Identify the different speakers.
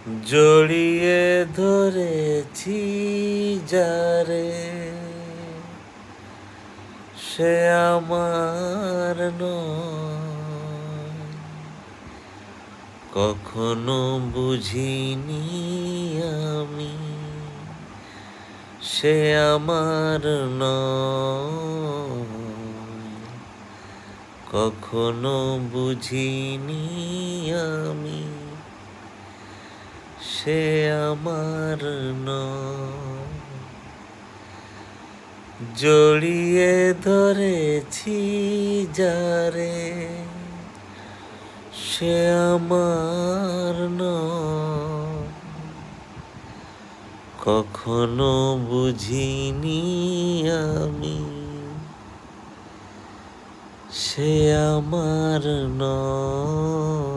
Speaker 1: জড়িয়ে ধরেছি যারে, সে আমার নয়। কখনো বুঝিনি আমি সে আমার নয়। কখনো বুঝিনি আমি সে আমার নয়। জড়িয়ে ধরেছি যারে, সে আমার নয়। কখনো বুঝিনি আমি সে আমার নয়।